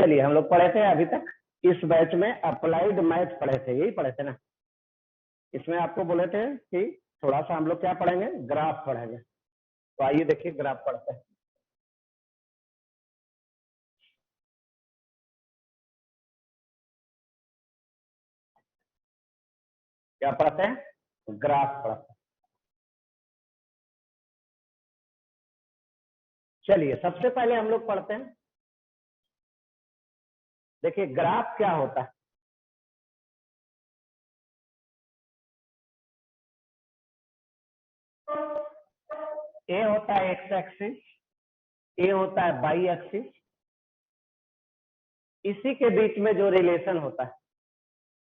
चलिए हम लोग पढ़े थे अभी तक, इस बैच में अप्लाइड मैथ पढ़े थे, यही पढ़े थे ना। इसमें आपको बोले थे कि थोड़ा सा हम लोग क्या पढ़ेंगे, ग्राफ पढ़ेंगे। तो आइए देखिए ग्राफ पढ़ते हैं। क्या पढ़ते हैं, ग्राफ पढ़ते हैं। चलिए सबसे पहले हम लोग पढ़ते हैं, देखिए ग्राफ क्या होता है। ए होता है एक्स एक्सिस, ए होता है वाई एक्सिस, इसी के बीच में जो रिलेशन होता है,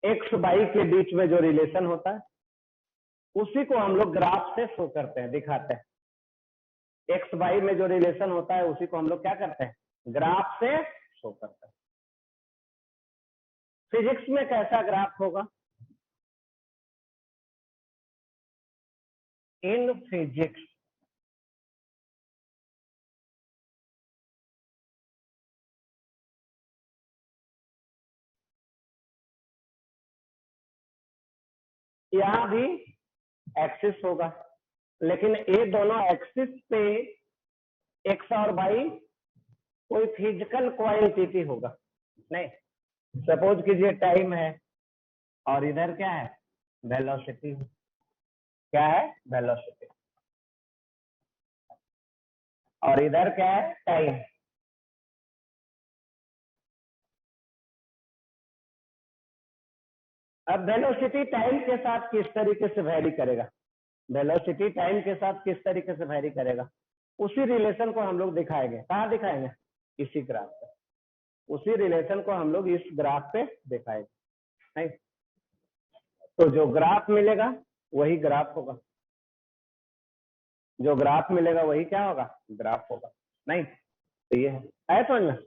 एक्स वाई के बीच में जो रिलेशन होता है, उसी को हम लोग ग्राफ से शो करते हैं, दिखाते हैं। एक्स वाई में जो रिलेशन होता है उसी को हम लोग क्या करते हैं, ग्राफ से शो करते हैं। फिजिक्स में कैसा ग्राफ होगा, इन फिजिक्स यहां भी एक्सिस होगा, लेकिन ये दोनों एक्सिस पे एक्स और वाई कोई फिजिकल क्वांटिटी होगा नहीं। सपोज कीजिए टाइम है और इधर क्या है, वेलोसिटी। क्या है, वेलोसिटी, और इधर क्या है, टाइम। अब वेलोसिटी टाइम के साथ किस तरीके से वैरी करेगा, वेलोसिटी टाइम के साथ किस तरीके से वैरी करेगा, उसी रिलेशन को हम लोग दिखाएंगे। कहाँ दिखाएंगे, इसी ग्राफ पे। उसी रिलेशन को हम लोग इस ग्राफ पे दिखाएंगे, नहीं। तो जो ग्राफ मिलेगा वही ग्राफ होगा, जो ग्राफ मिलेगा वही क्या होगा, ग्राफ होगा, नहीं। तो ये है समझ में।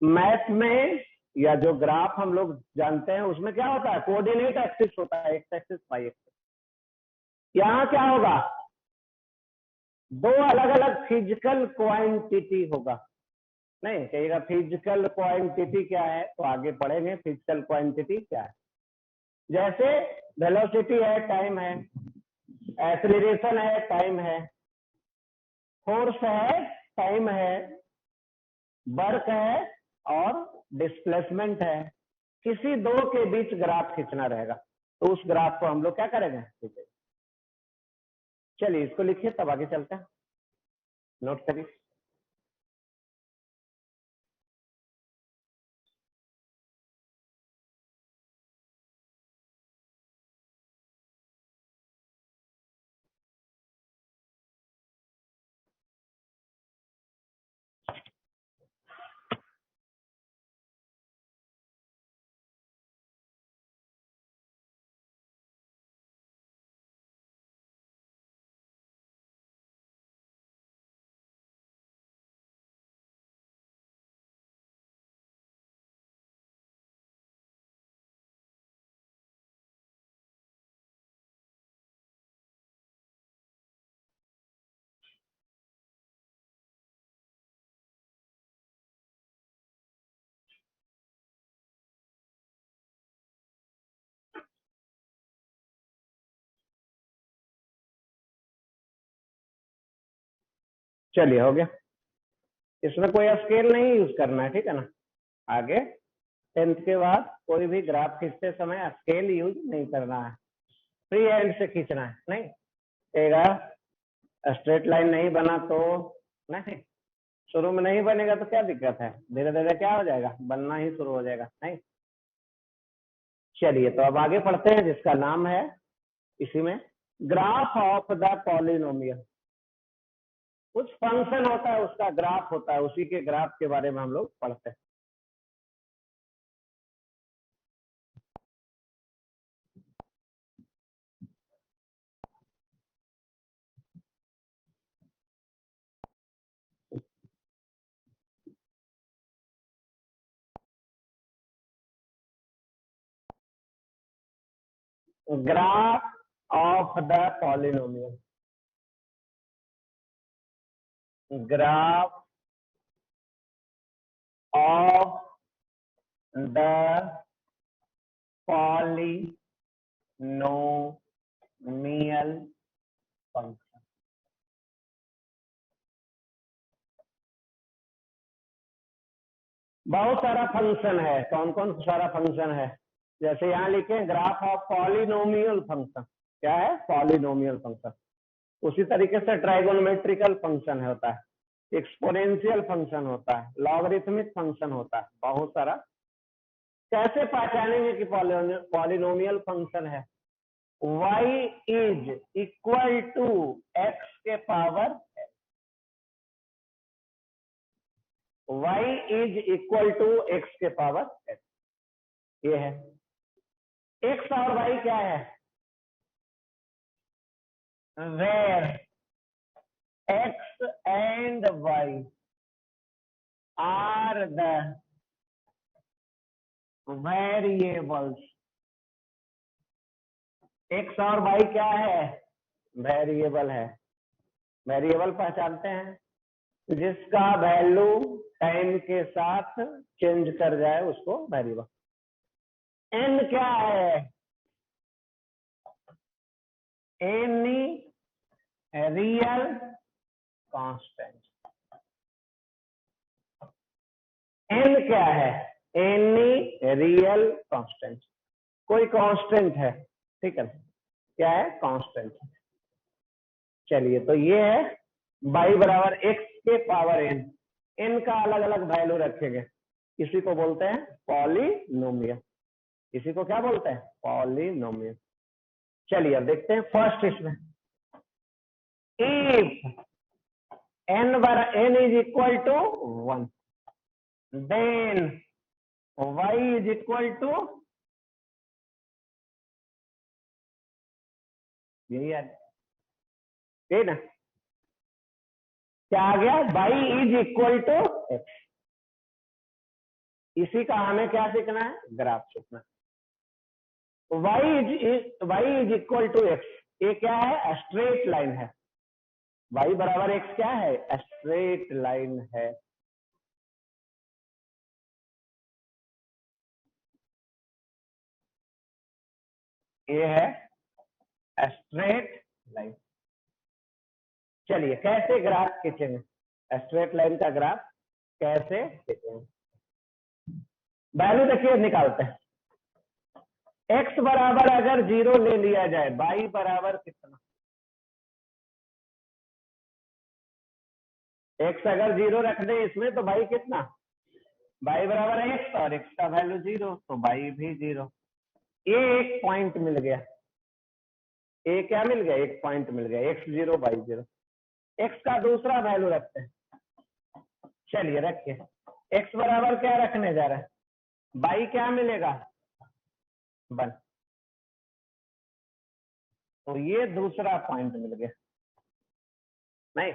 मैथ में या जो ग्राफ हम लोग जानते हैं उसमें क्या होता है, कोऑर्डिनेट एक्सिस होता है, एक्स एक्सिस वाई एक्सिस। यहाँ क्या होगा, दो अलग अलग फिजिकल क्वांटिटी होगा, नहीं कहिएगा फिजिकल क्वांटिटी क्या है, तो आगे पढ़ेंगे फिजिकल क्वांटिटी क्या है। जैसे वेलोसिटी है, टाइम है, एक्सीलरेशन है, टाइम है, फोर्स है, टाइम है, वर्क है और डिस्प्लेसमेंट है। किसी दो के बीच ग्राफ खींचना रहेगा, तो उस ग्राफ को हम लोग क्या करेंगे, ठीक है। चलिए इसको लिखिए तब आगे चलते हैं, नोट करिए। चलिए हो गया, इसमें कोई स्केल नहीं यूज करना है, ठीक है ना। आगे 10th के बाद कोई भी ग्राफ खींचते समय स्केल यूज नहीं करना है, फ्री हैंड से खींचना है, नहीं कहेगा स्ट्रेट लाइन नहीं बना तो नहीं, शुरू में नहीं बनेगा तो क्या दिक्कत है, धीरे धीरे क्या हो जाएगा, बनना ही शुरू हो जाएगा, नहीं। चलिए तो अब आगे पढ़ते हैं, जिसका नाम है इसी में ग्राफ ऑफ द पॉलिनोमियल। कुछ फंक्शन होता है उसका ग्राफ होता है, उसी के ग्राफ के बारे में हम लोग पढ़ते हैं। Graph of the polynomial, graph of the polynomial function। बहुत सारा फंक्शन है। कौन कौन सारा फंक्शन है? जैसे यहाँ लिखे ग्राफ ऑफ पॉलिनोमियल फंक्शन। क्या है? Polynomial function. उसी तरीके से ट्राइगोनोमेट्रिकल फंक्शन होता है, एक्सपोनेंशियल फंक्शन होता है, लॉगरिथमिक फंक्शन होता है, बहुत सारा। कैसे पहचानेंगे कि पॉलिनोमियल फंक्शन है? y is equal to x के power y is equal to x के पावर x, ये है। x और y क्या है? Where x and y are the variables. x और y क्या है? वेरिएबल है। वेरिएबल पहचानते हैं जिसका वैल्यू टाइम के साथ चेंज कर जाए उसको वेरिएबल। n क्या है? Any real constant. n क्या है? एनी रियल कांस्टेंट, कोई कांस्टेंट है, ठीक है। क्या है? कांस्टेंट। चलिए, तो ये है y बराबर x के पावर n। n का अलग अलग वैल्यू रखेंगे, इसी को बोलते हैं पॉलिनोमियल। इसी को क्या बोलते हैं? पॉलिनोमियल। चलिए अब देखते हैं फर्स्ट इसमें। If n is equal to 1 then y is equal to, यही है, ठीक ना? क्या आ गया? y is equal to x। इसी का हमें क्या सीखना है? ग्राफ सीखना। y is equal to x, ये क्या है? स्ट्रेट लाइन है। y बराबर x क्या है? स्ट्रेट लाइन है। ये है स्ट्रेट लाइन। चलिए कैसे ग्राफ खींचेंगे? स्ट्रेट लाइन का ग्राफ कैसे खींचेंगे? वैल्यू देखिए निकालते हैं। x बराबर अगर 0 ले लिया जाए, y बराबर कितना? x अगर 0 रख दे इसमें तो y कितना? y बराबर x और x का वैल्यू 0, तो y भी 0। ये एक पॉइंट मिल गया। ये क्या मिल गया? एक पॉइंट मिल गया। x 0 y 0। x का दूसरा वैल्यू रखते हैं। चलिए रखिए। x बराबर क्या रखने जा रहा है? y क्या मिलेगा? 1। तो ये दूसरा पॉइंट मिल गया। नहीं,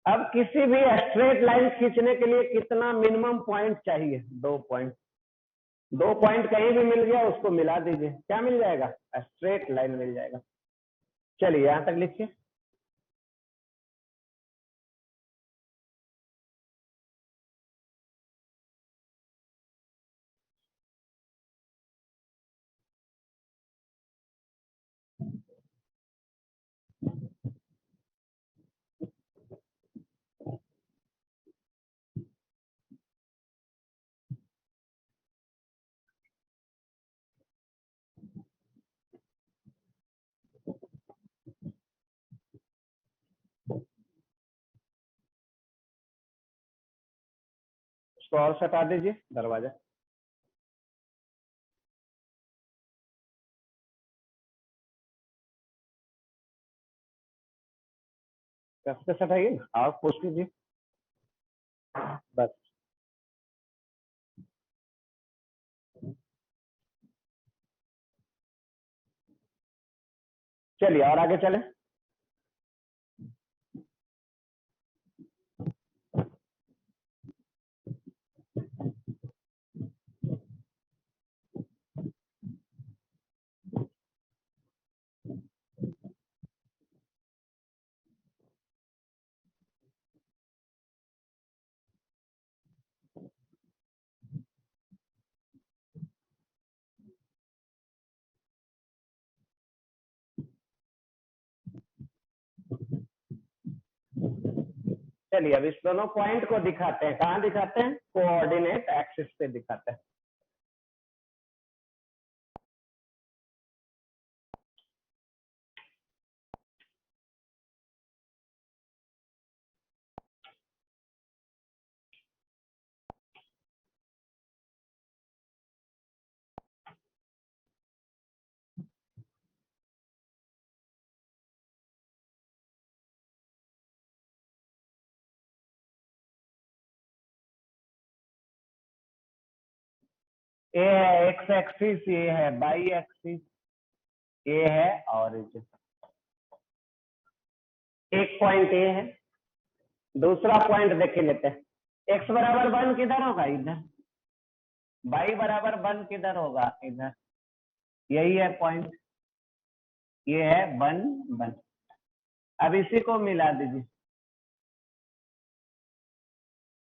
अब किसी भी स्ट्रेट लाइन खींचने के लिए कितना मिनिमम पॉइंट चाहिए? 2 पॉइंट। 2 पॉइंट कहीं भी मिल गया उसको मिला दीजिए, क्या मिल जाएगा? स्ट्रेट लाइन मिल जाएगा। चलिए यहां तक लिखिए। इसको और सटा दीजिए दरवाजा। कैसे सटाइए ना, आप पूछ लीजिए बस। चलिए और आगे चले। चलिए अब इस दोनों पॉइंट को दिखाते हैं। कहाँ दिखाते हैं? कोऑर्डिनेट एक्सिस पे दिखाते हैं। ये है एक्स एक्सिस, ये है बाई एक्सिस, ये है ऑरिजिन। एक पॉइंट ये है। दूसरा पॉइंट देख लेते हैं। एक्स बराबर 1 किधर होगा? इधर। बाई बराबर 1 किधर होगा? इधर। यही है पॉइंट, ये है 1 1। अब इसी को मिला दीजिए,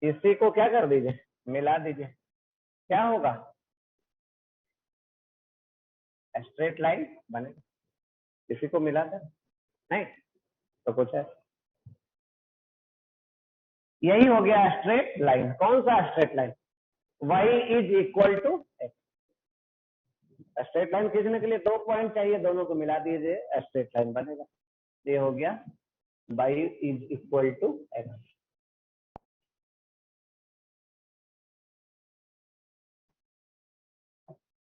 इसी को क्या कर दीजिए, मिला दीजिए। क्या होगा? स्ट्रेट लाइन बनेगा। इसी को मिला दे, नहीं तो कुछ है। यही हो गया स्ट्रेट लाइन। कौन सा straight line? y is equal to x. Straight line खींचने के लिए 2 पॉइंट चाहिए, दोनों को मिला दीजिए, स्ट्रेट लाइन बनेगा। ये हो गया y is equal to x.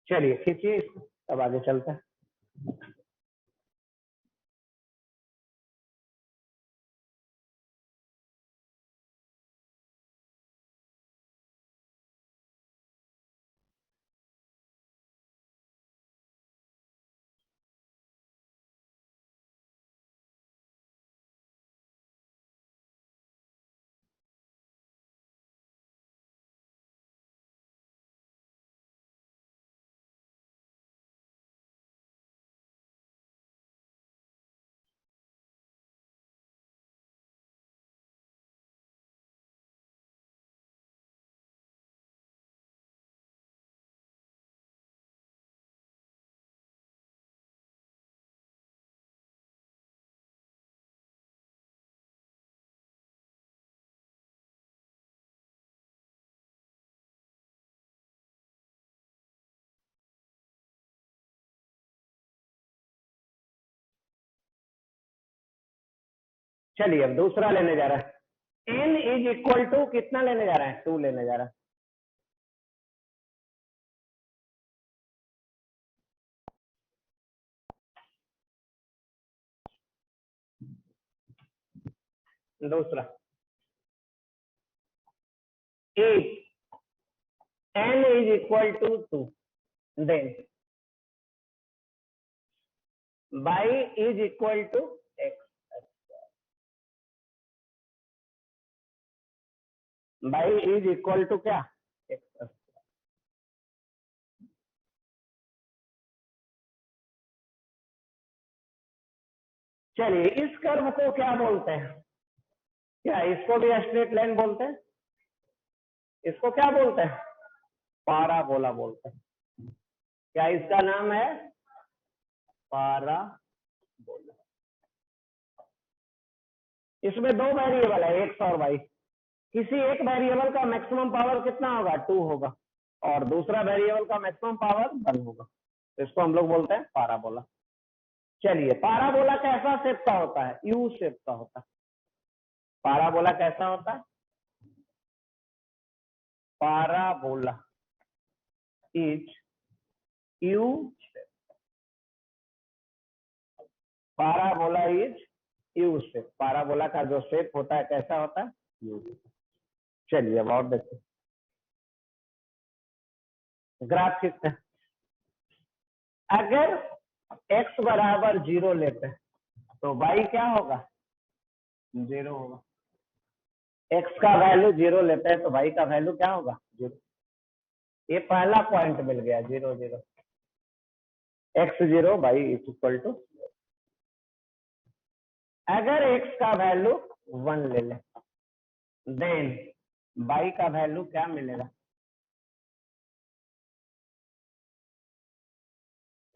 चलिए खींचिए इसको, अब आगे चलते हैं। चलिए अब दूसरा लेने जा रहा है। n इज इक्वल टू कितना लेने जा रहे हैं? 2 लेने जा रहा है। दूसरा if n is equal to 2, then y is equal to x। y is equal to क्या? x। चलिए इस कर्व को क्या बोलते हैं? क्या इसको भी स्ट्रेट लाइन बोलते हैं? इसको क्या बोलते हैं? पाराबोला बोलते हैं। क्या इसका नाम है? पाराबोला। इसमें 2 वेरिएबल है, एक्स और वाई। किसी एक वेरिएबल का मैक्सिमम पावर कितना होगा? 2 होगा, और दूसरा वेरिएबल का मैक्सिमम पावर 1 होगा। तो इसको हम लोग बोलते हैं पाराबोला। चलिए पाराबोला कैसा शेप का होता है? यू शेप का होता है। पाराबोला कैसा होता है? Parabola is U shape. Parabola is U shape. Parabola का जो शेप होता है कैसा होता है? यू। चलिए अब और देखते, ग्राफ खींचते हैं। अगर x बराबर 0 लेते हैं तो y क्या होगा? 0 होगा। x का वैल्यू 0 लेते हैं तो y का वैल्यू क्या होगा? 0। ये पहला पॉइंट मिल गया, 0 0। x 0 y is equal to. अगर x का वैल्यू 1 ले लें, देन y का वैल्यू क्या मिलेगा?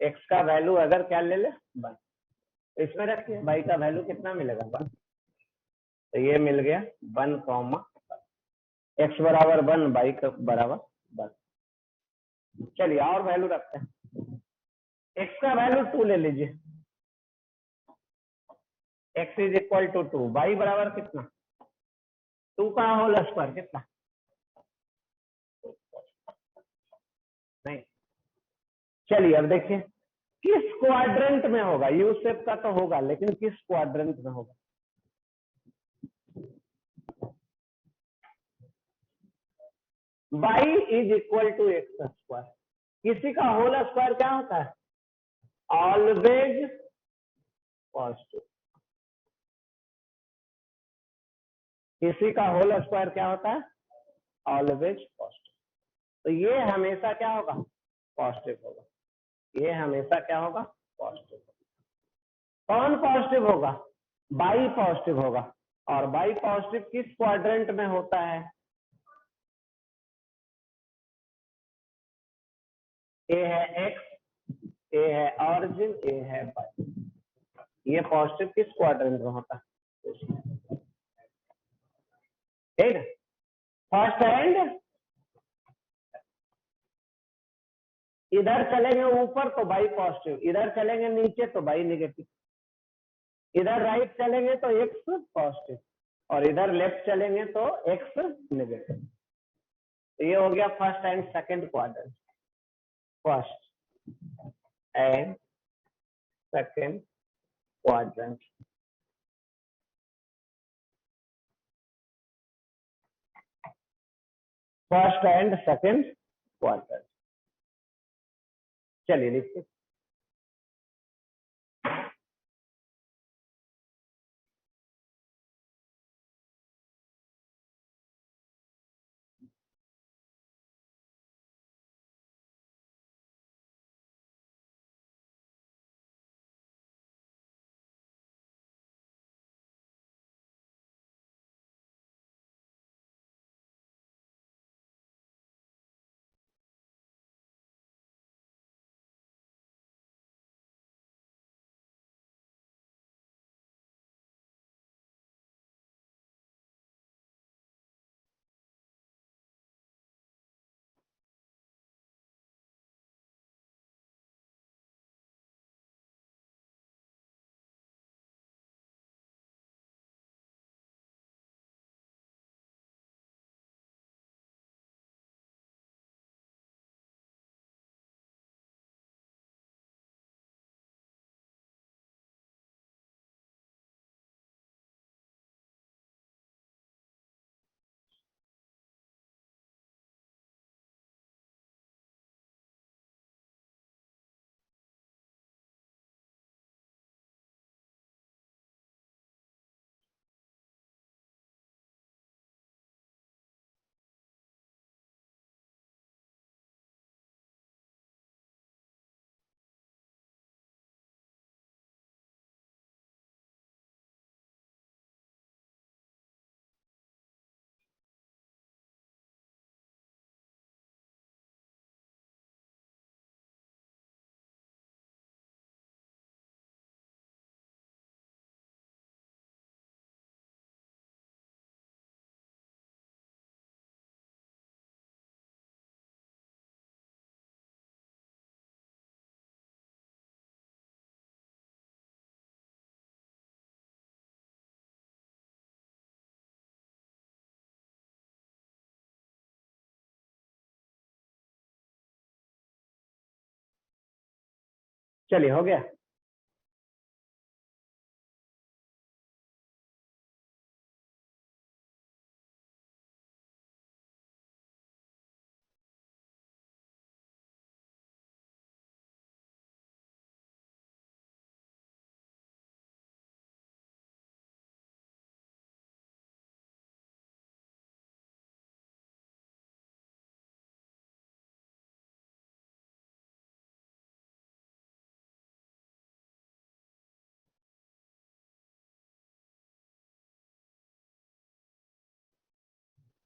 x का वैल्यू अगर क्या ले ले? 1। इसमें रखिए y का वैल्यू कितना मिलेगा? 1। तो ये मिल गया 1, एक्स बराबर 1, वाई बराबर 1। चलिए और वैल्यू रखते हैं। एक्स का वैल्यू 2 ले लीजिए, x is equal to 2, y बराबर कितना, 2 का होल स्क्वायर कितना, नहीं। चलिए अब देखिए किस क्वाड्रेंट में होगा, यू शेप का तो होगा लेकिन किस क्वाड्रेंट में होगा। y is equal to x square, किसी का होल स्क्वायर क्या होता है, ऑलवेज पॉजिटिव। किसी का होल स्क्वायर क्या होता है, ऑलवेज पॉजिटिव। तो ये हमेशा क्या होगा, पॉजिटिव होगा, ये हमेशा क्या होगा, पॉजिटिव होगा। कौन पॉजिटिव होगा, बाई पॉजिटिव होगा। और बाई पॉजिटिव किस क्वाड्रेंट में होता है, ए है एक्स, ए है ऑरिजिन, ए है बाई। ये पॉजिटिव किस क्वाड्रेंट में होता है, ठीक है। फर्स्ट एंड इधर चलेंगे ऊपर तो बाई पॉजिटिव, इधर चलेंगे नीचे तो बाई नेगेटिव, इधर राइट चलेंगे तो एक्स पॉजिटिव और इधर लेफ्ट चलेंगे तो एक्स नेगेटिव। तो ये हो गया first and second quadrant, first and second quadrant. First and second quadrant, चलिए लिखते। चलिए हो गया।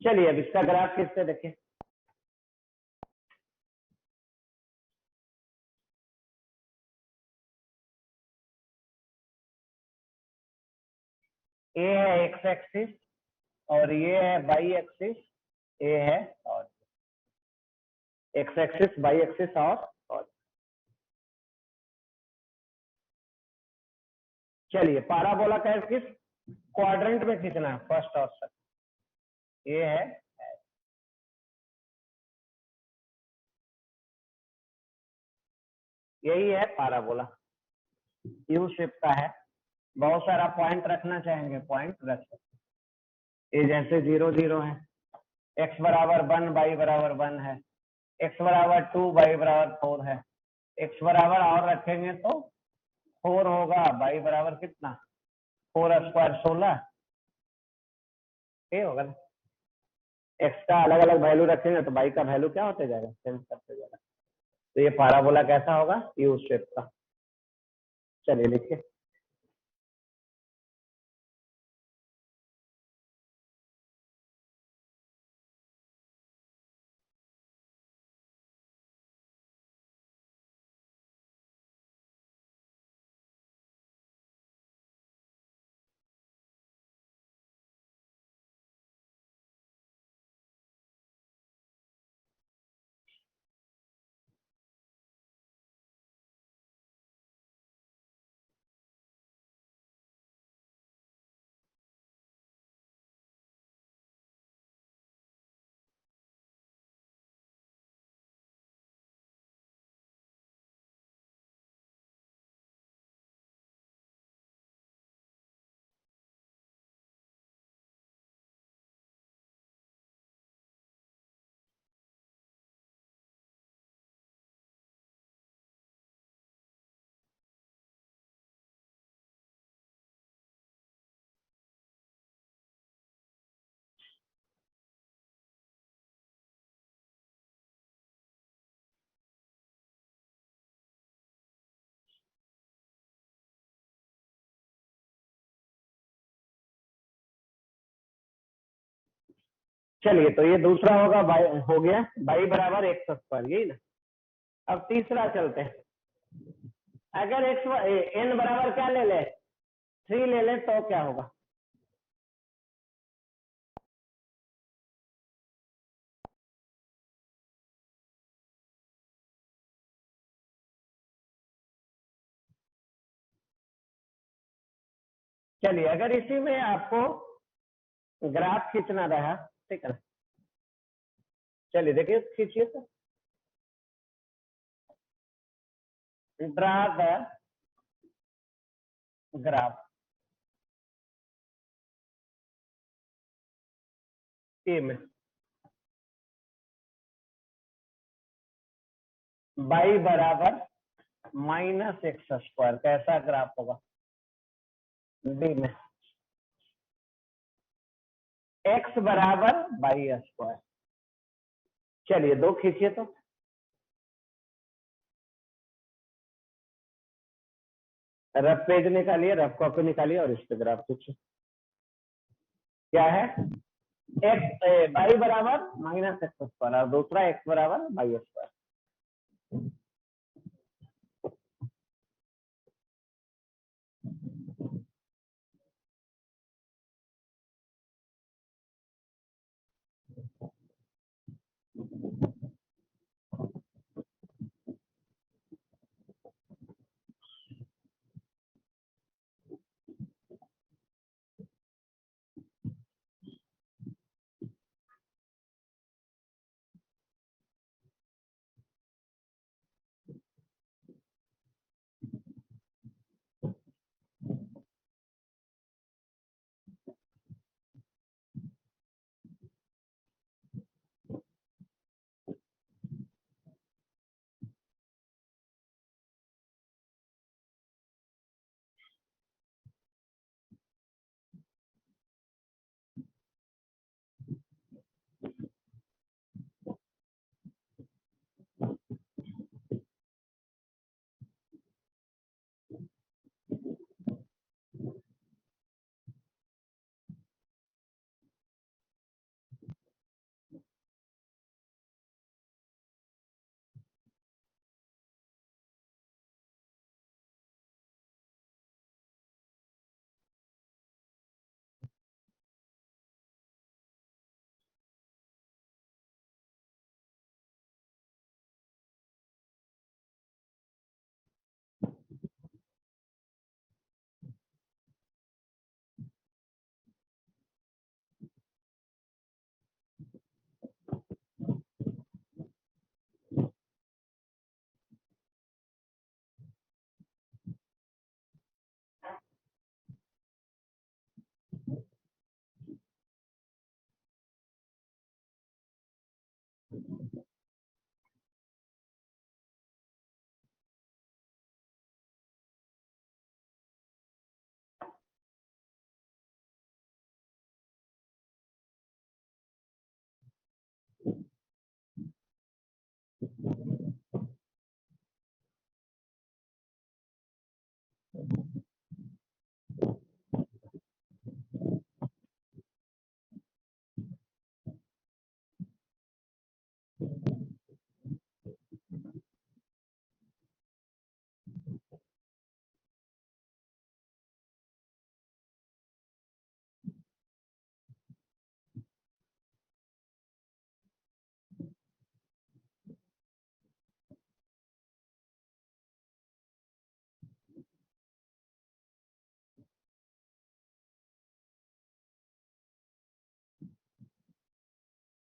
चलिए अब इसका ग्राफ किससे देखें, ए है एक्स एक्सिस और ये है वाई एक्सिस, ये है और एक्स एक्सिस वाई एक्सिस और चलिए पाराबोला का किस क्वाड्रेंट में खींचना है, फर्स्ट और सेकंड, ये है यही है पाराबोला, यू शेप का है। बहुत सारा पॉइंट रखना चाहेंगे पॉइंट रख सकते, ये जैसे 0 0 है, x बराबर 1 y बराबर 1 है, x बराबर 2 y बराबर 4 है, x बराबर और रखेंगे तो 4 होगा, y बराबर कितना 4 स्क्वायर 16, ये होगा ना। x का अलग अलग वैल्यू रखेंगे तो y का वैल्यू क्या होते जाएगा, चेंज करते जाएगा। तो ये पाराबोला कैसा होगा, यू शेप का। चलिए लिखिए, चलिए तो ये दूसरा होगा हो गया y बराबर एक्स स्क्वायर, यही ना। अब तीसरा चलते हैं, अगर एक्स n बराबर क्या ले ले 3 ले ले तो क्या होगा, चलिए अगर इसी में आपको ग्राफ खींचना रहा, ठीक है ना, चलिए देखिए खींचिए तो, ड्रा द ग्राफ ए में y बराबर माइनस एक्स स्क्वायर, कैसा ग्राफ होगा, बी में x बराबर वाई स्क्वायर। चलिए दो खींचिए तो, रफ पेज निकालिए, रफ कॉपी निकालिए और इस पे ग्राफ खींचिए। क्या है, एक्स वाई बराबर माइनस एक्स स्क्वायर और दूसरा एक्स बराबर वाई स्क्वायर।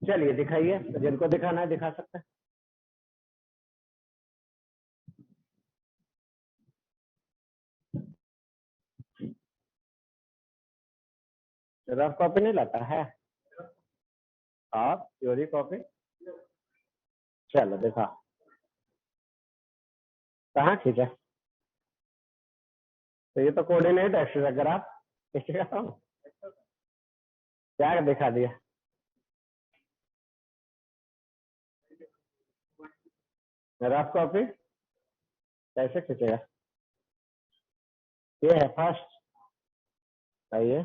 चलिए दिखाइए, जिनको दिखाना है दिखा सकते हैं। रफ कॉपी नहीं लाता है आप, थ्योरी कॉपी। चलो देखा, कहाँ खींचा? तो ये तो कोऑर्डिनेट एक्सिस है, अगर आप खींचेगा तो क्या दिखा दिया? रफ कॉपी कैसे खींचेगा? ये है फर्स्ट, आइए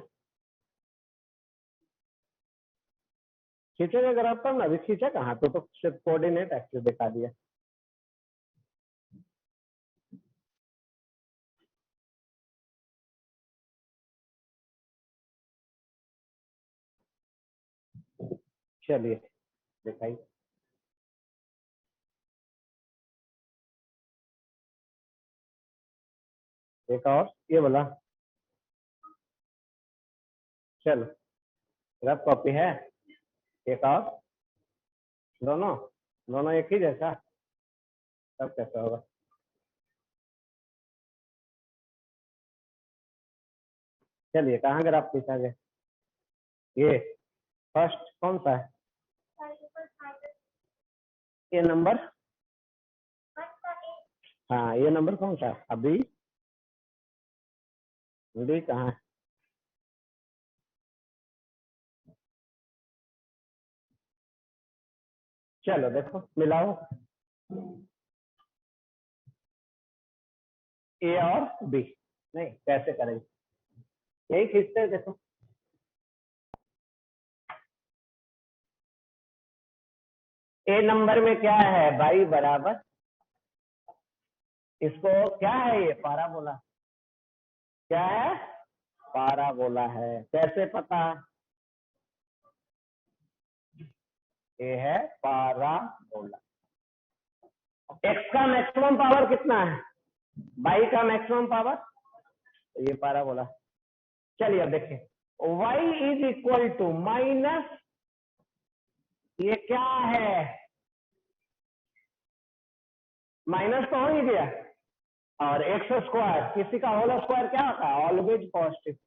खींचेगा अगर आप, तब ना। अभी खींचा कहाँ? तो सिर्फ कोऑर्डिनेट एक्सिस दिखा दिया। चलिए दिखाइए। एक और ये बोला। चलो रफ कॉपी है, एक और। दोनों दोनों एक ही जैसा, तब कैसा होगा? चलिए कहाँ ग्राफ खींचा गया? ये फर्स्ट कौन सा है? ये नंबर, हाँ ये नंबर कौन सा है? अभी डी कहाँ है? चलो देखो मिलाओ, ए और बी। नहीं कैसे करेंगे, यही खींचते हैं देखो। ए नंबर में क्या है भाई? बराबर, इसको क्या है? ये पाराबोला। क्या है? पाराबोला है। कैसे पता? ये है पाराबोला। एक्स का मैक्सिमम पावर कितना है? वाई का मैक्सिमम पावर, तो ये पाराबोला। चलिए अब देखिए, y is equal to minus, ये क्या है? माइनस तो हो ही गया, और एक्स स्क्वायर, किसी का होल स्क्वायर क्या होता है? Always positive.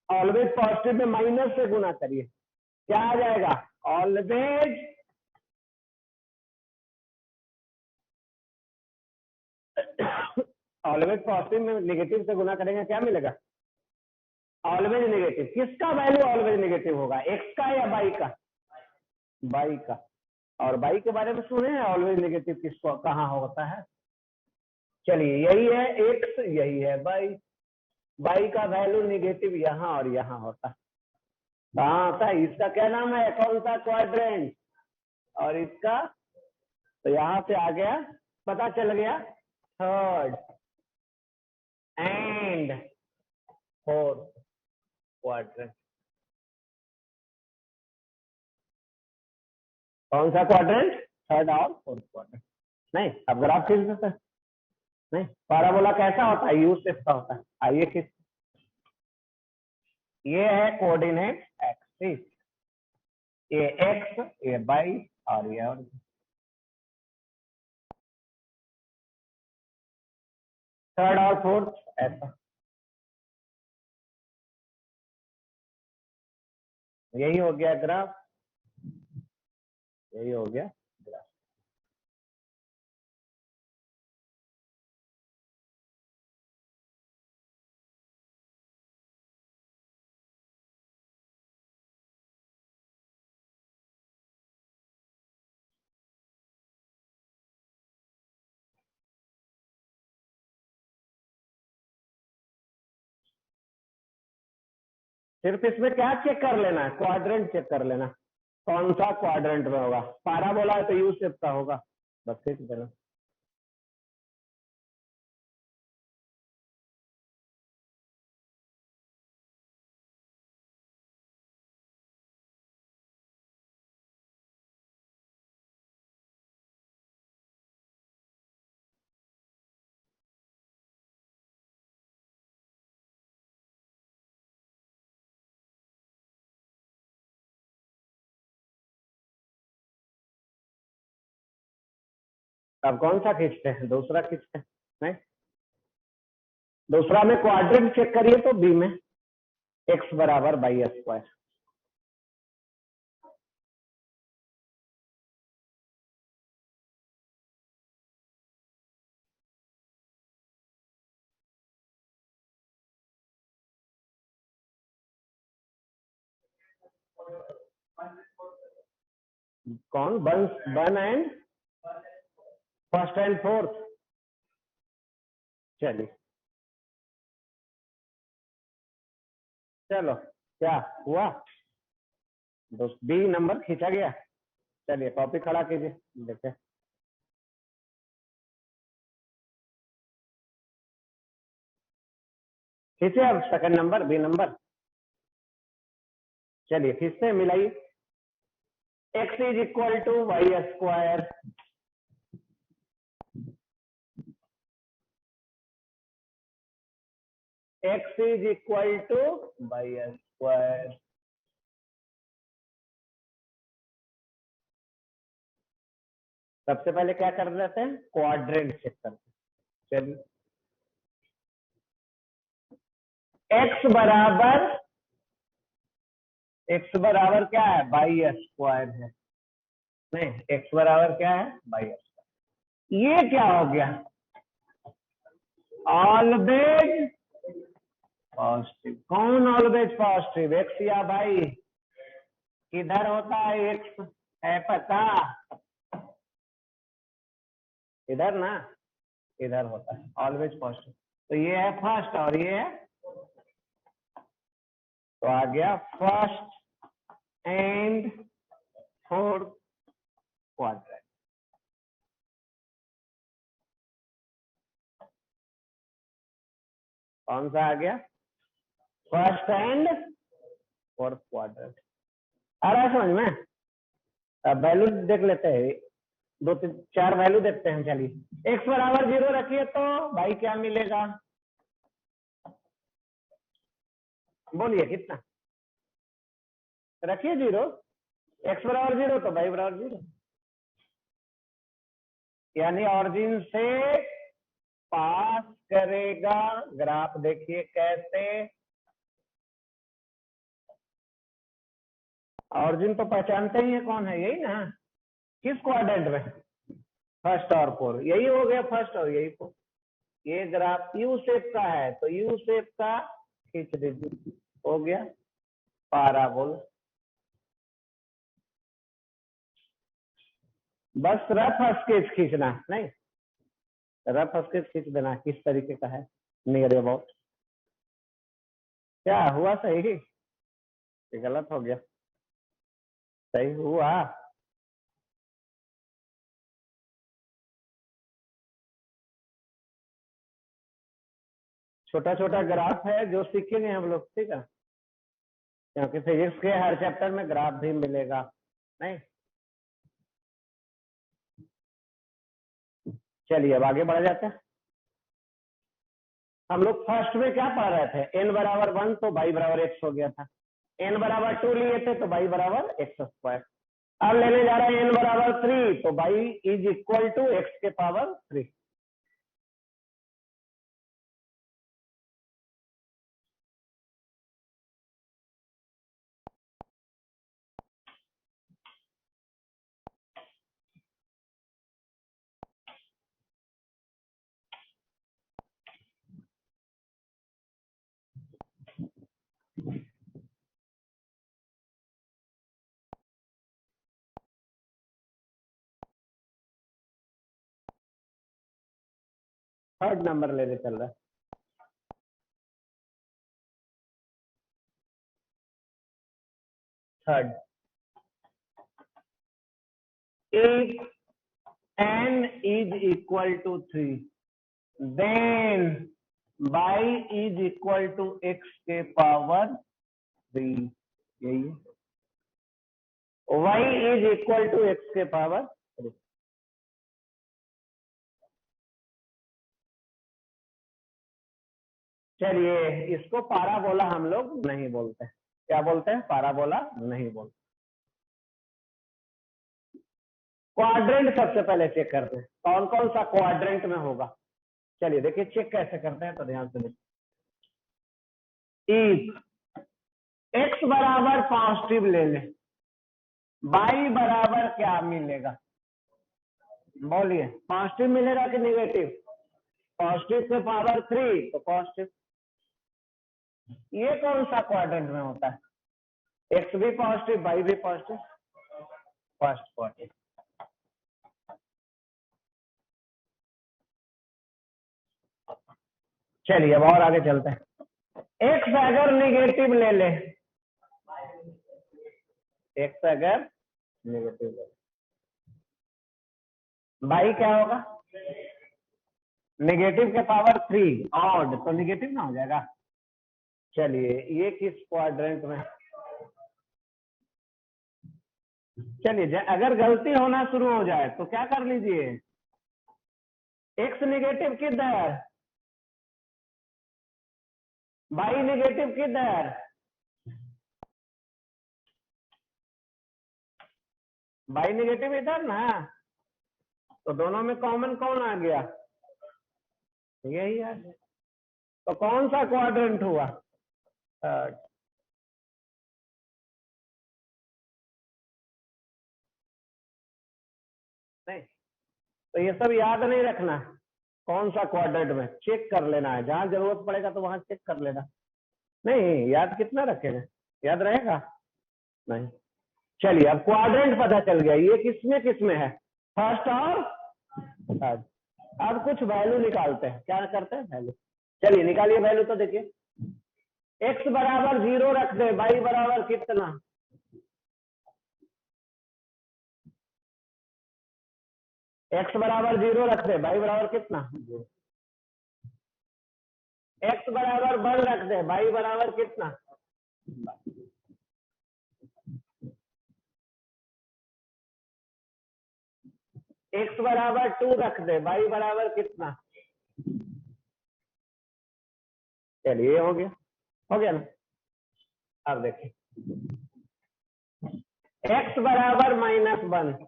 ऑलवेज पॉजिटिव में माइनस से गुना करिए, क्या आ जाएगा? ऑलवेज ऑलवेज पॉजिटिव में नेगेटिव से गुना करेंगे, क्या मिलेगा? Always negative. किसका वैल्यू ऑलवेज नेगेटिव होगा? एक्स का या बाई का? बाई का। और बाई के बारे में सुने हैं, ऑलवेज नेगेटिव किसको कहाँ होता है? चलिए यही है एक्स, यही है बाई। बाई का वैल्यू नेगेटिव यहाँ और यहाँ होता है। कहाँ होता है? इसका क्या नाम है? कौन सा क्वाड्रेंट? और इसका, तो यहाँ से आ गया, पता चल गया। Third and fourth quadrant. कौन सा क्वाड्रेंट? थर्ड और फोर्थ क्वाड्रेंट। नहीं अब ग्राफ खींच देते हैं। नहीं, पैराबोला कैसा होता है? यू शेप का होता है। आइए खींच। ये है कोऑर्डिनेट एक्सिस, ये एक्स, ये वाई, और ये और थर्ड और फोर्थ ऐसा। यही हो गया ग्राफ। यही हो गया ग्राफ। सिर्फ इसमें क्या चेक कर लेना है, क्वाड्रेंट चेक कर लेना, कौन सा क्वाड्रेंट में होगा। पाराबोला है तो यू शेप का होगा, बस खींच देना। अब कौन सा खींचते हैं, दूसरा खींचते हैं। नहीं, दूसरा में क्वाड्रेंट चेक करिए तो बी में एक्स बराबर बाई स्क्वायर। कौन, one and first and fourth. चलिए, चलो क्या हुआ, दोस्त बी नंबर खींचा गया। चलिए कॉपी खड़ा कीजिए, देखिए खींचे अब सेकंड नंबर, बी नंबर। चलिए खींचते हैं, मिलाइए। X is equal to y square, x is equal to y square. सबसे पहले क्या कर लेते हैं, क्वाड्रेंट चेक करते हैं। चलिए, एक्स बराबर क्या है, बाई स्क्वायर है। नहीं, एक्स बराबर क्या है, बाई स्क्वायर। ये क्या हो गया, ऑलवेज पॉजिटिव। कौन ऑलवेज पॉजिटिव, एक्स या बाई। किधर होता है एक्स, है पता, इधर ना, इधर होता है ऑलवेज पॉजिटिव। तो ये है फर्स्ट और ये है, तो आ गया फर्स्ट एंड फोर्थ क्वाड्रेंट। कौन सा आ गया, फर्स्ट एंड फोर्थ क्वाड्रेंट। आ रहा है समझ में। अब वैल्यू देख लेते हैं, दो तीन चार वैल्यू देखते हैं। चलिए, एक्स बराबर 0 रखिए तो भाई क्या मिलेगा, बोलिए कितना, रखिए 0, एक्स बराबर 0 तो भाई बराबर 0, यानी ऑरिजिन से पास करेगा। ग्राफ देखिए कैसे, ऑरिजिन तो पहचानते ही है कौन है, यही ना। किस क्वाड्रेंट में, फर्स्ट और फोर, यही हो गया फर्स्ट और यही फोर। ये ग्राफ यू शेप का है तो यू शेप का खींच दीजिए, हो गया पाराबोल। बस रफ स्केच खींचना, नहीं रफ स्केच खींच देना किस तरीके का है, नियर अबाउट। क्या हुआ, सही कि गलत हो गया, सही हुआ। छोटा छोटा ग्राफ है जो सीखेंगे हम लोग, ठीक है, क्योंकि फिजिक्स के हर चैप्टर में ग्राफ भी मिलेगा। नहीं, चलिए अब आगे बढ़ जाते हैं। हम लोग फर्स्ट में क्या पढ़ रहे थे, एन बराबर 1 तो बाई बराबर एक्स हो गया था, एन बराबर 2 लिए थे तो बाई बराबर एक्स स्क्वायर। अब लेने जा रहे हैं एन बराबर 3 तो y is equal to x के पावर 3। थर्ड नंबर लेने चल रहा है। Third, if n is equal to 3, then y is equal to x के पावर 3, यही है। y is equal to x के पावर 3। चलिए, इसको पाराबोला हम लोग नहीं बोलते। क्या बोलते हैं? पाराबोला नहीं बोलते। क्वाड्रेंट सबसे पहले चेक करते हैं, कौन कौन सा क्वाड्रेंट में होगा। चलिए देखिए चेक कैसे करते हैं, तो ध्यान से देखिए। एक्स बराबर पॉजिटिव ले ले, वाई बराबर क्या मिलेगा? बोलिए, पॉजिटिव मिलेगा कि नेगेटिव? पॉजिटिव से पावर 3 तो पॉजिटिव। ये कौन सा क्वाड्रेंट में होता है? एक्स भी पॉजिटिव, वाई भी पॉजिटिव, फर्स्ट क्वाड्रेंट। चलिए अब और आगे चलते हैं। एक्स अगर नेगेटिव ले ले, एक्स अगर नेगेटिव ले ले, वाई क्या होगा? नेगेटिव के पावर 3 ऑड, तो नेगेटिव ना हो जाएगा। चलिए ये किस क्वाड्रेंट में? चलिए अगर गलती होना शुरू हो जाए तो क्या कर लीजिए, एक्स नेगेटिव किधर, वाई नेगेटिव किधर, वाई नेगेटिव इधर ना, तो दोनों में कॉमन कौन आ गया? यही है। तो कौन सा क्वाड्रेंट हुआ? थर्ड। नहीं, तो ये सब याद नहीं रखना, कौन सा क्वाड्रेंट में चेक कर लेना है, जहां जरूरत पड़ेगा तो वहां चेक कर लेना। नहीं याद कितना रखेगा, याद रहेगा नहीं। चलिए अब क्वाड्रेंट पता चल गया, ये किसमें किसमें है, फर्स्ट और थर्ड। अब कुछ वैल्यू निकालते हैं, क्या करते हैं? वैल्यू। चलिए निकालिए वैल्यू। तो देखिए एक्स बराबर 0 रख दे, वाई बराबर कितना? एक्स बराबर 0 रख दे, वाई बराबर कितना? एक्स बराबर 1 रख दे, वाई बराबर कितना? एक्स बराबर 2 रख दे, वाई बराबर कितना? चलिए हो गया, हो गया ना। अब देखिए एक्स बराबर -1,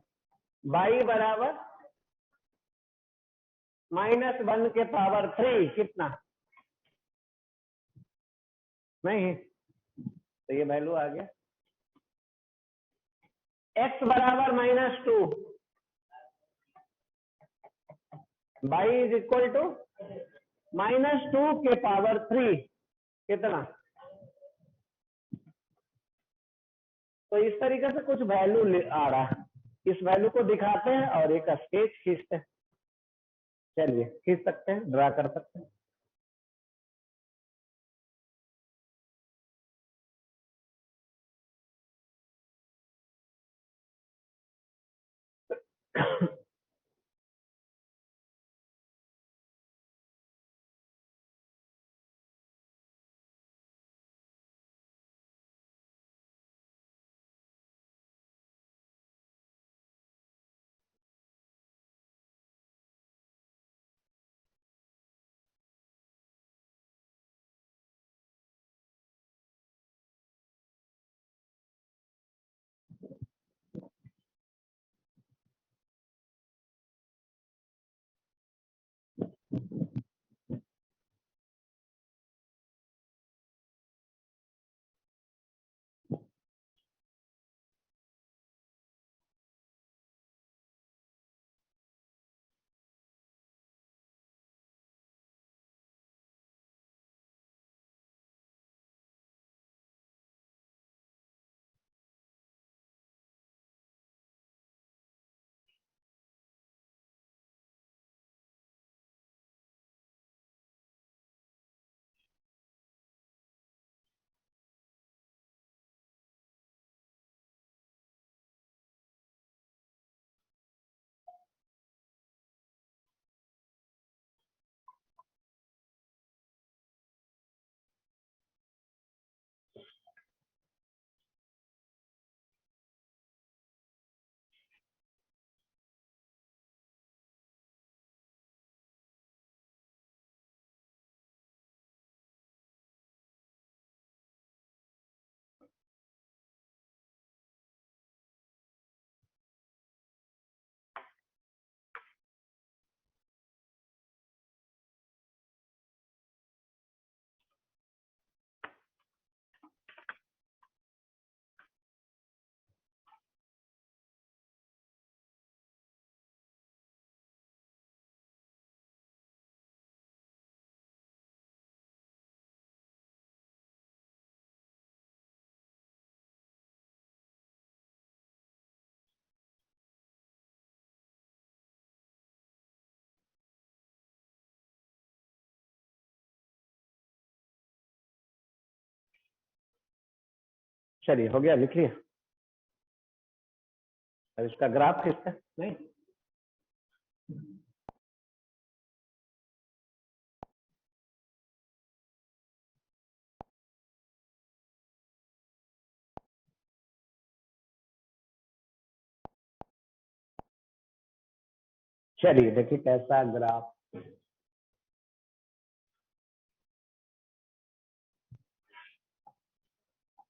वाई बराबर -1 के पावर 3 कितना? नहीं, तो ये वैल्यू आ गया। एक्स बराबर -2, वाई इज इक्वल टू -2 के पावर 3 कितना? तो इस तरीके से कुछ वैल्यू आ रहा है, इस वैल्यू को दिखाते हैं और एक स्केच खींचते हैं। चलिए खींच सकते हैं, ड्रा कर सकते हैं। चलिए हो गया, लिख लिया। अब इसका ग्राफ खींचते हैं, नहीं चलिए देखिए कैसा ग्राफ।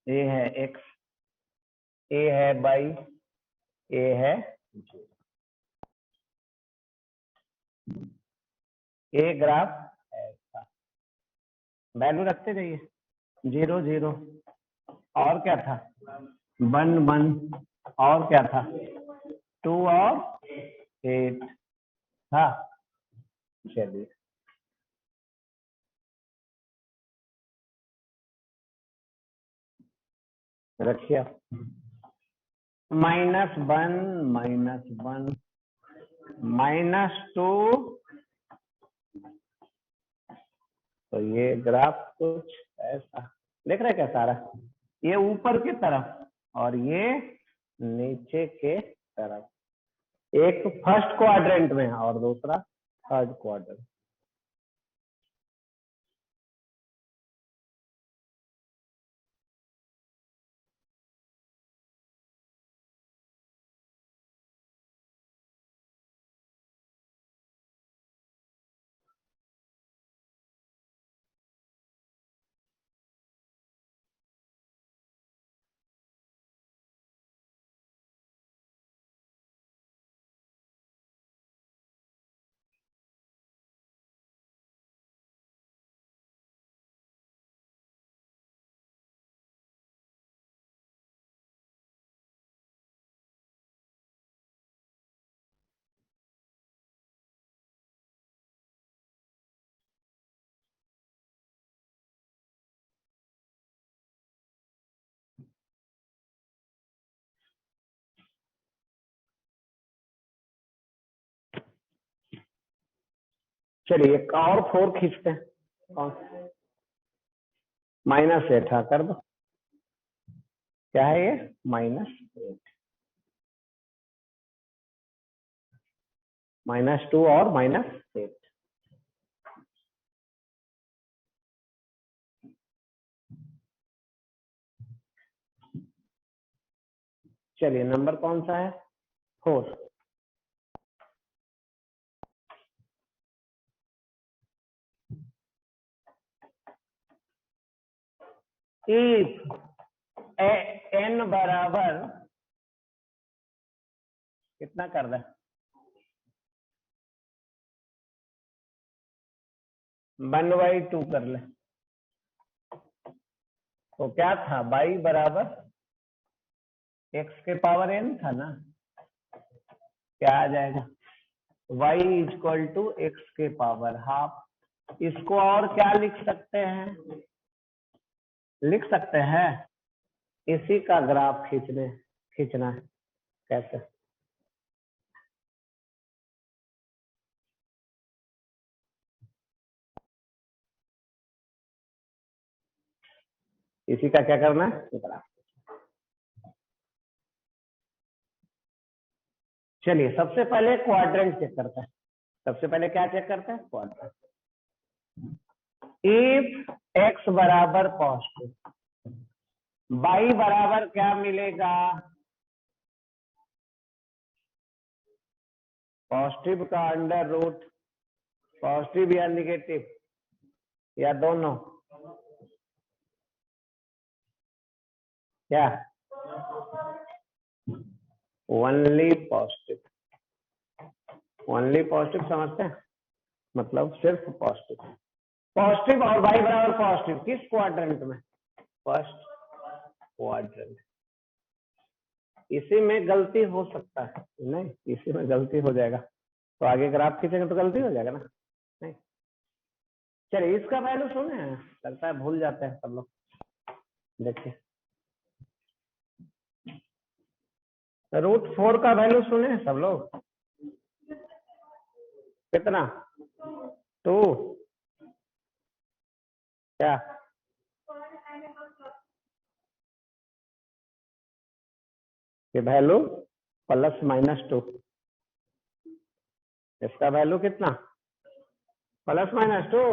ए है एक्स, ए है बाई, ए है ए ग्राफ ऐसा, वैल्यू रखते जाइए 0 0, और क्या था 1 1, और क्या था 2 और 8 था। चलिए रखिए आप, -1 -1 -2, तो ये ग्राफ कुछ ऐसा देख रहे क्या सारा, ये ऊपर की तरफ और ये नीचे के तरफ, एक फर्स्ट क्वाड्रेंट में और दूसरा थर्ड क्वाड्रेंट। चलिए एक और 4 खींचते हैं, कौन -8, हाँ कर दो, क्या है ये -8, -2 और -8। चलिए नंबर कौन सा है 4। इफ n बराबर कितना कर रहा है 1/2 कर ले, तो क्या था y बराबर x के पावर n था ना, क्या आ जाएगा y इक्वल टू x के पावर हाफ। इसको और क्या लिख सकते हैं, लिख सकते हैं इसी का ग्राफ खींचना है, कैसे इसी का क्या करना है ग्राफ। चलिए सबसे पहले क्वाड्रेंट चेक करते हैं, सबसे पहले क्या चेक करते हैं क्वाड्रेंट। इफ x बराबर पॉजिटिव, y बराबर क्या मिलेगा, पॉजिटिव का अंडर रूट, पॉजिटिव या निगेटिव या दोनों, क्या ओनली पॉजिटिव, ओनली पॉजिटिव समझते हैं, मतलब सिर्फ पॉजिटिव, पॉजिटिव और y बराबर पॉजिटिव किस क्वाड्रेंट में, फर्स्ट क्वाड्रेंट। इसी में गलती हो सकता है, नहीं इसी में गलती हो जाएगा तो आगे ग्राफ खींचेंगे तो गलती हो जाएगा ना, नहीं। चलिए इसका वैल्यू सुने हैं, लगता है भूल जाते हैं सब लोग, देखिए √4 का वैल्यू सुने हैं सब लोग, कितना 2, क्या ये वैल्यू +-2, इसका वैल्यू कितना +-2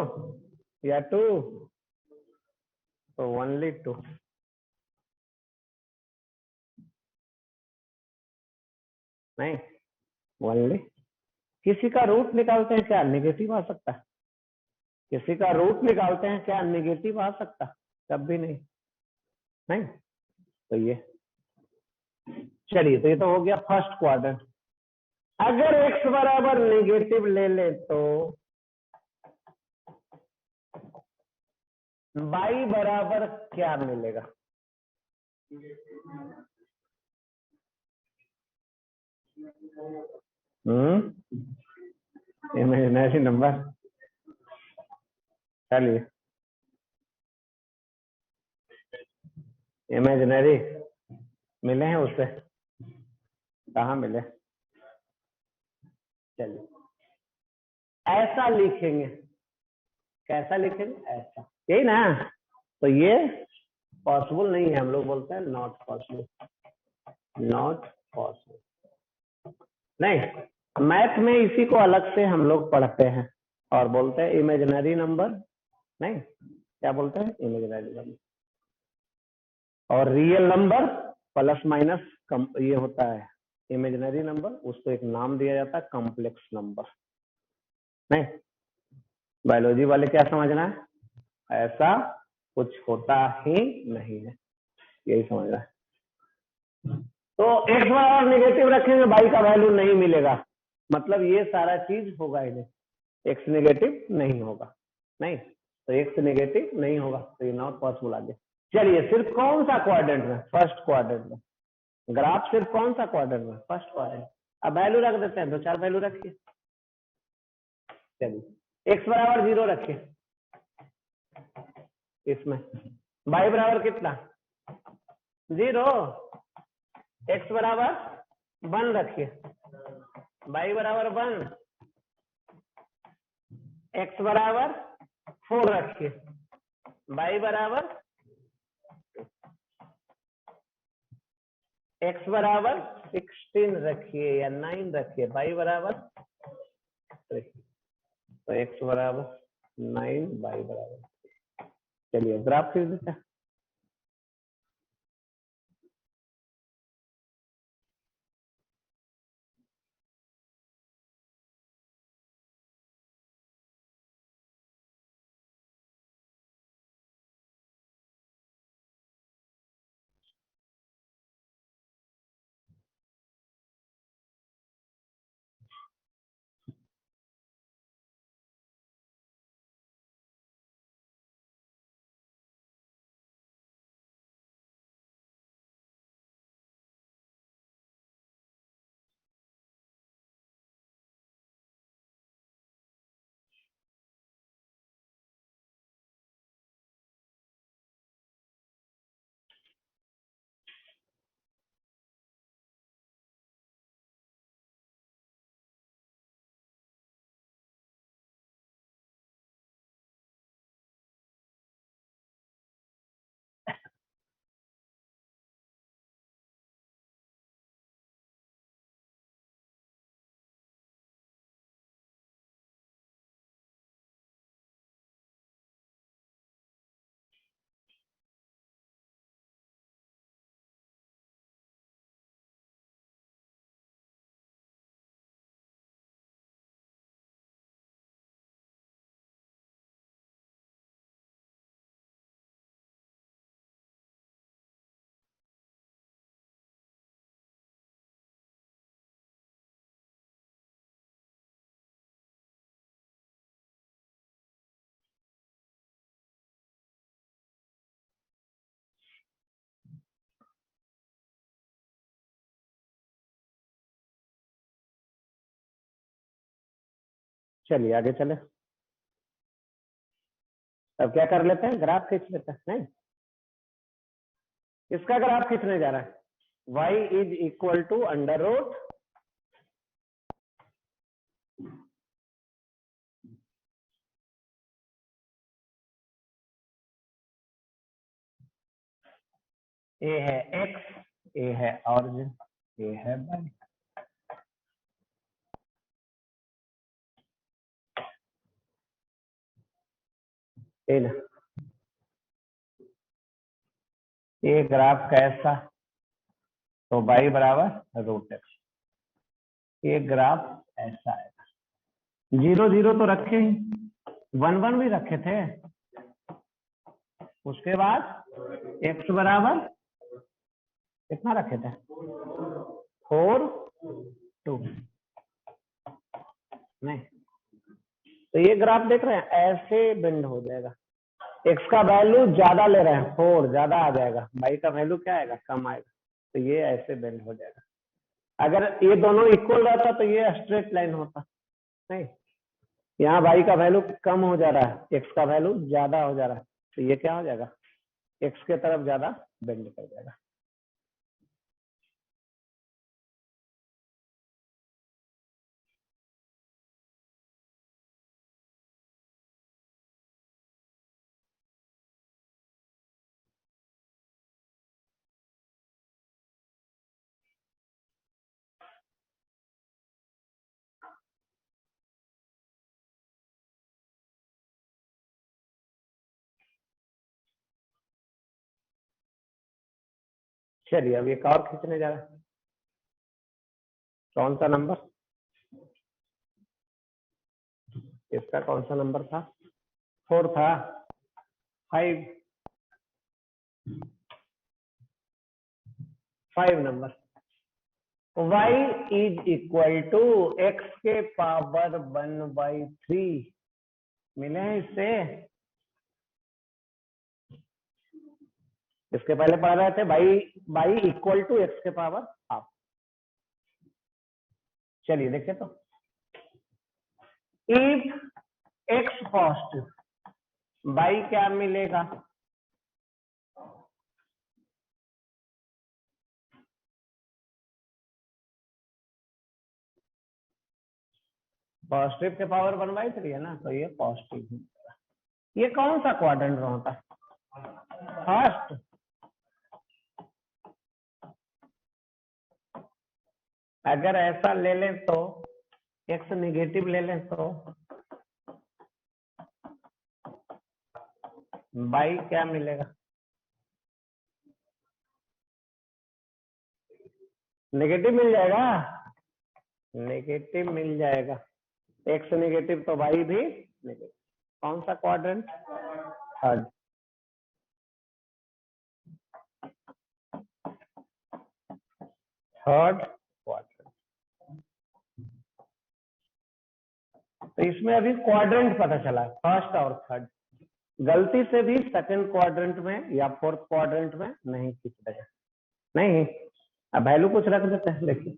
या 2, तो ओनली 2। नहीं, ओनली। किसी का रूट निकालते हैं क्या नेगेटिव आ सकता है? किसी का रूट निकालते हैं क्या नेगेटिव आ सकता? कभी नहीं। नहीं, तो ये चलिए, तो ये तो हो गया फर्स्ट क्वाड्रेंट। अगर x बराबर नेगेटिव ले ले तो y बराबर क्या मिलेगा? Imaginary number. चलिए, इमेजिनरी मिले हैं उससे? कहाँ मिले? चलिए, ऐसा लिखेंगे। कैसा लिखेंगे? ऐसा, यही ना? तो ये पॉसिबल नहीं है, हम लोग बोलते हैं नॉट पॉसिबल। नॉट पॉसिबल नहीं, मैथ में इसी को अलग से हम लोग पढ़ते हैं और बोलते हैं इमेजिनरी नंबर। नहीं, क्या बोलते हैं? Imaginary number. और रियल नंबर प्लस माइनस ये होता है इमेजिनरी नंबर, उसको एक नाम दिया जाता है कॉम्प्लेक्स नंबर। नहीं, बायोलॉजी वाले क्या समझना है? ऐसा कुछ होता ही नहीं है, यही समझना है। तो x बराबर नेगेटिव रखेंगे, y का वैल्यू नहीं मिलेगा, मतलब ये सारा चीज होगा ही नहीं, x नेगेटिव नहीं होगा। नहीं, तो x नेगेटिव नहीं होगा, तो ये नॉट पॉसिबल आ गया। चलिए, सिर्फ कौन सा क्वाड्रेंट में? फर्स्ट क्वाड्रेंट में। ग्राफ सिर्फ कौन सा क्वाड्रेंट में? First quadrant. अब वैल्यू रख देते हैं, 2-4 वैल्यू रखिए। चलिए, x बराबर 0 रखिए इसमें, y बराबर कितना? 0। x बराबर 1 रखिए, y बराबर 1, x बराबर 4 रखिए, y बराबर, x बराबर 16 रखिए या 9 रखिए, y बराबर 3। तो x बराबर 9, y बराबर। चलिए, ग्राफ खींच देते हैं। चलिए, आगे चले। अब क्या कर लेते हैं? ग्राफ खींच लेते हैं। नहीं, इसका ग्राफ खींचने जा रहा है। y is equal to under root a है x, ए है ऑरिजिन। ये है बाई, ये ना, ये ग्राफ कैसा, तो बाई बराबर रूट एक्स, ये ग्राफ ऐसा है। 0 0 तो रखे ही, 1 1 भी रखे थे, उसके बाद एक्स बराबर कितना रखे थे, 4 2, नहीं, तो ये ग्राफ देख रहे हैं ऐसे बेंड हो जाएगा। एक्स का वैल्यू ज्यादा ले रहे हैं, 4 ज्यादा आ जाएगा, बाई का वैल्यू क्या आएगा, कम आएगा, तो ये ऐसे बेंड हो जाएगा। अगर ये दोनों इक्वल रहता तो ये स्ट्रेट लाइन होता, नहीं, यहाँ बाई का वैल्यू कम हो जा रहा है, एक्स का वैल्यू ज्यादा हो जा रहा है, तो ये क्या हो जाएगा, एक्स के तरफ ज्यादा बेंड कर जाएगा। चलिए अब एक और खींचने जा रहा है, कौन सा नंबर, इसका कौन सा नंबर था, 4 था, 5 number, y is equal to x के पावर 1/3 मिले हैं इससे। इसके पहले पढ़ रहे थे बाई इक्वल टू एक्स के पावर हाफ। चलिए देखिए तो, इफ एक्स पॉजिटिव बाई क्या मिलेगा, पॉजिटिव के पावर 1/3 है ना, तो ये पॉजिटिव, ये कौन सा क्वाड्रेंट में होता है, फर्स्ट, अगर ऐसा ले लें तो एक्स निगेटिव ले लें तो बाई क्या मिलेगा, नेगेटिव मिल जाएगा, नेगेटिव मिल जाएगा, एक्स नेगेटिव तो बाई भी नेगेटिव, कौन सा क्वाड्रेंट, थर्ड, थर्ड क्वाड्रेंट। तो इसमें अभी क्वाड्रेंट पता चला, फर्स्ट और थर्ड, गलती से भी सेकंड क्वाड्रेंट में या फोर्थ क्वाड्रेंट में नहीं खींच देगा, नहीं, अब वैल्यू कुछ रख देते हैं, देखिए,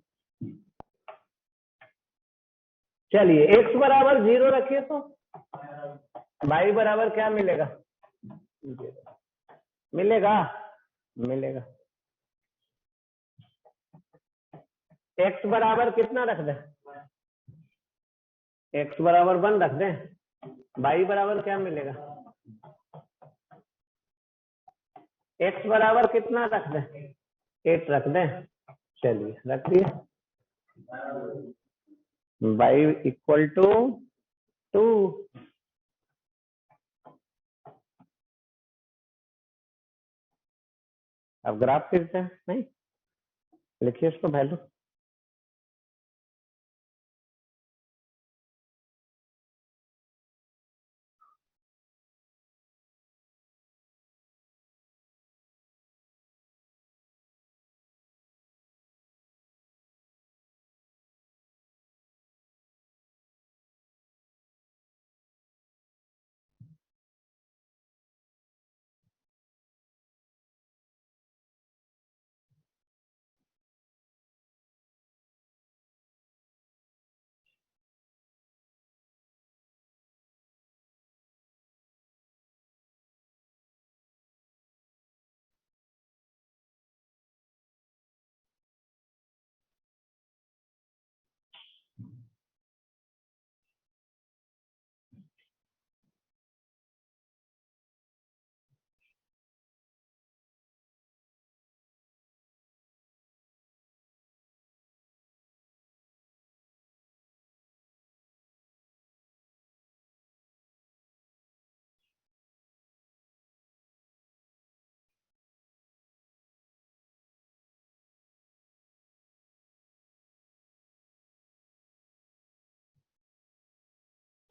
चलिए एक्स बराबर 0 रखिए तो बाई बराबर क्या मिलेगा, मिलेगा, मिलेगा, एक्स बराबर कितना रख दें, एक्स बराबर 1 रख दें, बाई बराबर क्या मिलेगा, एक्स बराबर कितना रख दें, 8 रख दें, चलिए रख दिए, बाई इक्वल टू 2, अब ग्राफ खींचते हैं, नहीं, लिखिए इसको वैल्यू,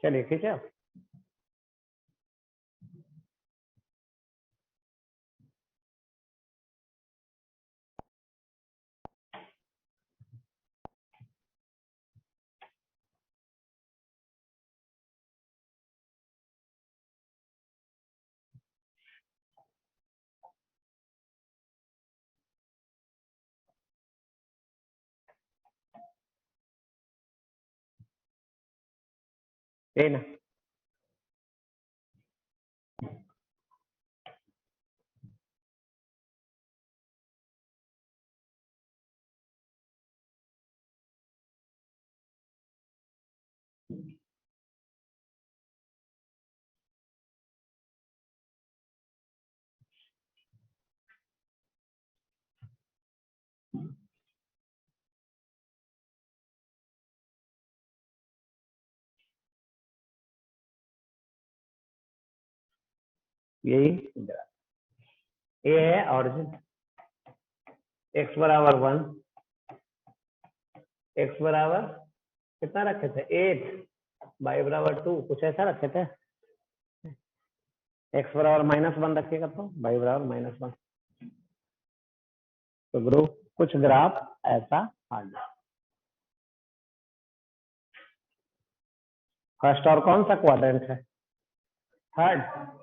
चलिए खींचे आप। ये ना यही ये है ऑरिजिन। x बराबर 1, x बराबर कितना रखे थे 8, y बराबर 2, कुछ ऐसा रखे थे। x बराबर -1 रखिएगा तो y बराबर -1। तो ग्रुप कुछ ग्राफ ऐसा आ गया। फर्स्ट और कौन सा क्वाड्रेंट है? थर्ड।